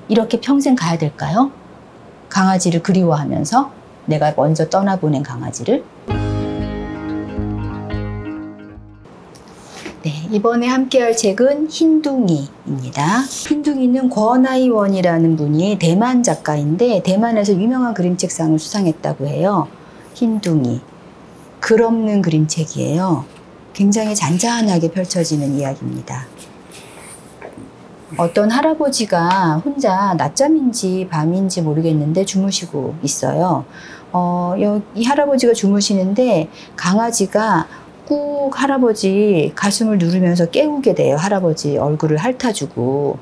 이렇게 평생 가야 될까요? 강아지를 그리워하면서 내가 먼저 떠나보낸 강아지를. 네, 이번에 함께할 책은 흰둥이입니다. 흰둥이는 권아이원이라는 분이 대만 작가인데 대만에서 유명한 그림책상을 수상했다고 해요. 흰둥이. 글 없는 그림책이에요. 굉장히 잔잔하게 펼쳐지는 이야기입니다. 어떤 할아버지가 혼자 낮잠인지 밤인지 모르겠는데 주무시고 있어요. 이 할아버지가 주무시는데 강아지가 꾹 할아버지 가슴을 누르면서 깨우게 돼요. 할아버지 얼굴을 핥아주고.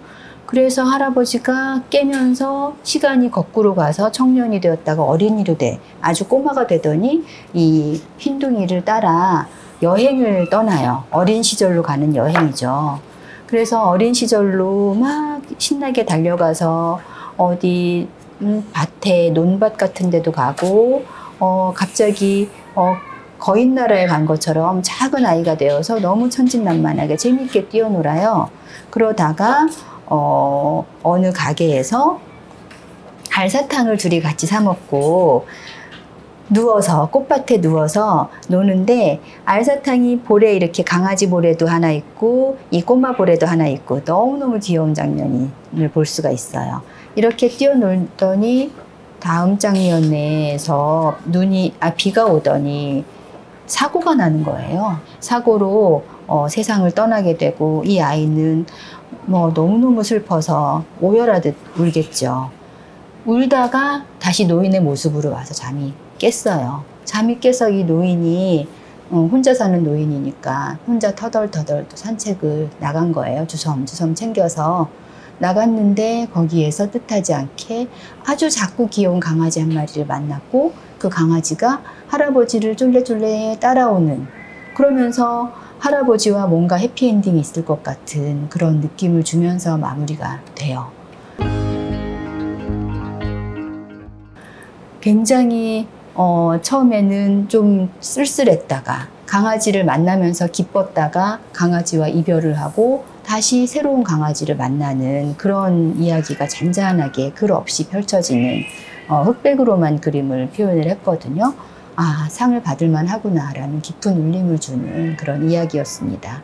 그래서 할아버지가 깨면서 시간이 거꾸로 가서 청년이 되었다가 어린이로 돼 아주 꼬마가 되더니 이 흰둥이를 따라 여행을 떠나요. 어린 시절로 가는 여행이죠. 그래서 어린 시절로 막 신나게 달려가서 어디 밭에 논밭 같은 데도 가고 갑자기 거인 나라에 간 것처럼 작은 아이가 되어서 너무 천진난만하게 재밌게 뛰어놀아요. 그러다가 어느 가게에서 알사탕을 둘이 같이 사 먹고 누워서 꽃밭에 누워서 노는데 알사탕이 볼에 이렇게 강아지 볼에도 하나 있고 이 꼬마 볼에도 하나 있고 너무너무 귀여운 장면을 볼 수가 있어요. 이렇게 뛰어놀더니 다음 장면에서 비가 오더니 사고가 나는 거예요. 사고로 세상을 떠나게 되고 이 아이는 너무너무 슬퍼서 오열하듯 울겠죠. 울다가 다시 노인의 모습으로 와서 잠이 깼어요. 잠이 깨서 이 노인이 혼자 사는 노인이니까 혼자 터덜터덜 또 산책을 나간 거예요. 주섬주섬 챙겨서 나갔는데 거기에서 뜻하지 않게 아주 작고 귀여운 강아지 한 마리를 만났고 그 강아지가 할아버지를 쫄래쫄래 따라오는, 그러면서 할아버지와 뭔가 해피엔딩이 있을 것 같은 그런 느낌을 주면서 마무리가 돼요. 굉장히 처음에는 좀 쓸쓸했다가 강아지를 만나면서 기뻤다가 강아지와 이별을 하고 다시 새로운 강아지를 만나는 그런 이야기가 잔잔하게 글 없이 펼쳐지는 흑백으로만 그림을 표현을 했거든요. 아, 상을 받을만 하구나라는 깊은 울림을 주는 그런 이야기였습니다.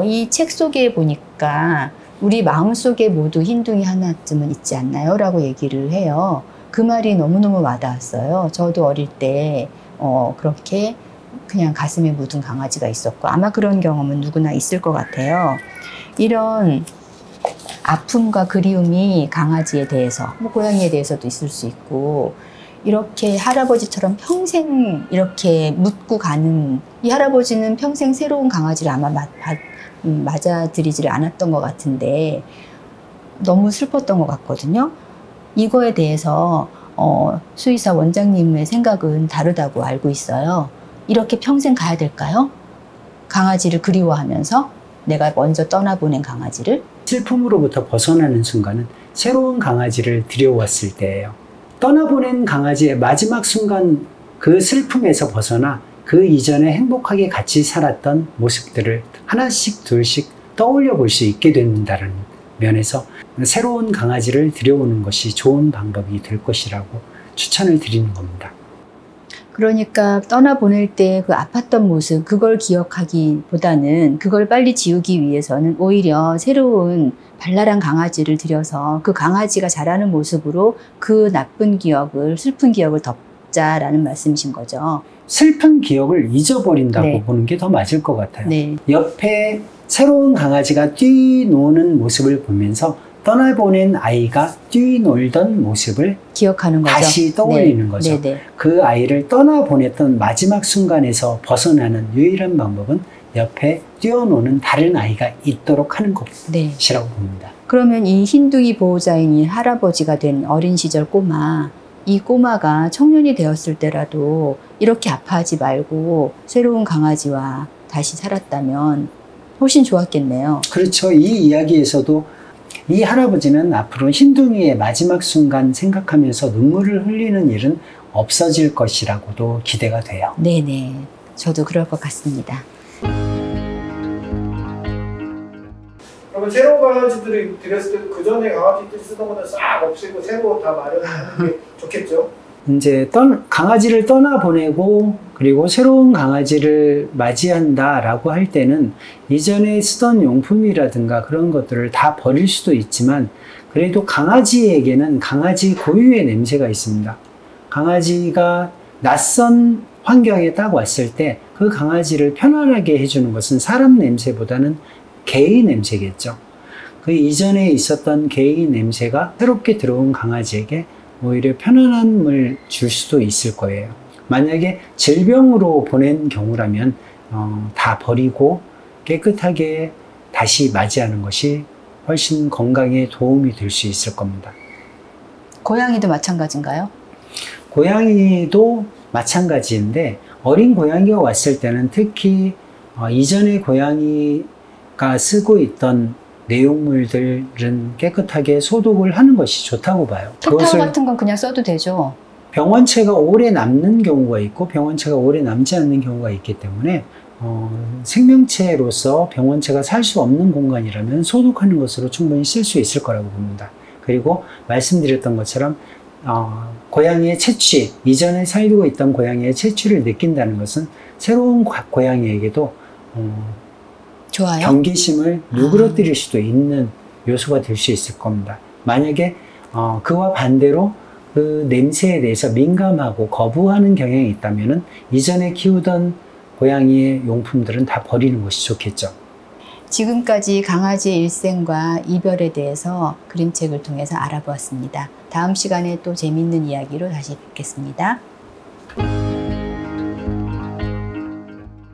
이 책 속에 보니까 우리 마음속에 모두 흰둥이 하나쯤은 있지 않나요? 라고 얘기를 해요. 그 말이 너무너무 와닿았어요. 저도 어릴 때 그렇게 그냥 가슴에 묻은 강아지가 있었고 아마 그런 경험은 누구나 있을 것 같아요. 이런 아픔과 그리움이 강아지에 대해서, 고양이에 대해서도 있을 수 있고 이렇게 할아버지처럼 평생 이렇게 묻고 가는, 이 할아버지는 평생 새로운 강아지를 아마 맞아들이지를 않았던 것 같은데 너무 슬펐던 것 같거든요. 이거에 대해서 수의사 원장님의 생각은 다르다고 알고 있어요. 이렇게 평생 가야 될까요? 강아지를 그리워하면서 내가 먼저 떠나보낸 강아지를. 슬픔으로부터 벗어나는 순간은 새로운 강아지를 들여왔을 때예요. 떠나보낸 강아지의 마지막 순간 그 슬픔에서 벗어나 그 이전에 행복하게 같이 살았던 모습들을 하나씩 둘씩 떠올려 볼 수 있게 된다는 면에서 새로운 강아지를 들여오는 것이 좋은 방법이 될 것이라고 추천을 드리는 겁니다. 그러니까 떠나보낼 때 그 아팠던 모습, 그걸 기억하기보다는 그걸 빨리 지우기 위해서는 오히려 새로운 발랄한 강아지를 들여서 그 강아지가 자라는 모습으로 그 나쁜 기억을, 슬픈 기억을 덮자라는 말씀이신 거죠. 슬픈 기억을 잊어버린다고 네. 보는 게 더 맞을 것 같아요. 네. 옆에 새로운 강아지가 뛰노는 모습을 보면서 떠나보낸 아이가 뛰놀던 모습을 기억하는 거죠. 다시 떠올리는 거죠. 네. 그 아이를 떠나보냈던 마지막 순간에서 벗어나는 유일한 방법은 옆에 뛰어노는 다른 아이가 있도록 하는 것이라고 봅니다. 그러면 이 흰둥이 보호자인 이 할아버지가 된 어린 시절 꼬마, 이 꼬마가 청년이 되었을 때라도 이렇게 아파하지 말고 새로운 강아지와 다시 살았다면 훨씬 좋았겠네요. 그렇죠. 이 이야기에서도 이 할아버지는 앞으로 흰둥이의 마지막 순간 생각하면서 눈물을 흘리는 일은 없어질 것이라고도 기대가 돼요. 네네. 저도 그럴 것 같습니다. 그러면 새로운 강아지들이 들였을 때 그 전에 강아지들이 쓰던 거는 싹 없애고 새로 다 마련하는 게 좋겠죠? 이제 강아지를 떠나보내고 그리고 새로운 강아지를 맞이한다라고 할 때는 이전에 쓰던 용품이라든가 그런 것들을 다 버릴 수도 있지만 그래도 강아지에게는 강아지 고유의 냄새가 있습니다. 강아지가 낯선 환경에 딱 왔을 때 그 강아지를 편안하게 해주는 것은 사람 냄새보다는 개의 냄새겠죠. 그 이전에 있었던 개의 냄새가 새롭게 들어온 강아지에게 오히려 편안함을 줄 수도 있을 거예요. 만약에 질병으로 보낸 경우라면 다 버리고 깨끗하게 다시 맞이하는 것이 훨씬 건강에 도움이 될 수 있을 겁니다. 고양이도 마찬가지인가요? 고양이도 마찬가지인데 어린 고양이가 왔을 때는 특히 이전에 고양이가 쓰고 있던 내용물들은 깨끗하게 소독을 하는 것이 좋다고 봐요. 털 같은 건 그냥 써도 되죠? 병원체가 오래 남는 경우가 있고 병원체가 오래 남지 않는 경우가 있기 때문에 생명체로서 병원체가 살 수 없는 공간이라면 소독하는 것으로 충분히 쓸 수 있을 거라고 봅니다. 그리고 말씀드렸던 것처럼 고양이의 채취, 이전에 살고 있던 고양이의 채취를 느낀다는 것은 새로운 고양이에게도 좋아요? 경계심을 누그러뜨릴 수도 있는 요소가 될 수 있을 겁니다. 만약에 그와 반대로 그 냄새에 대해서 민감하고 거부하는 경향이 있다면 이전에 키우던 고양이의 용품들은 다 버리는 것이 좋겠죠. 지금까지 강아지의 일생과 이별에 대해서 그림책을 통해서 알아보았습니다. 다음 시간에 또 재미있는 이야기로 다시 뵙겠습니다.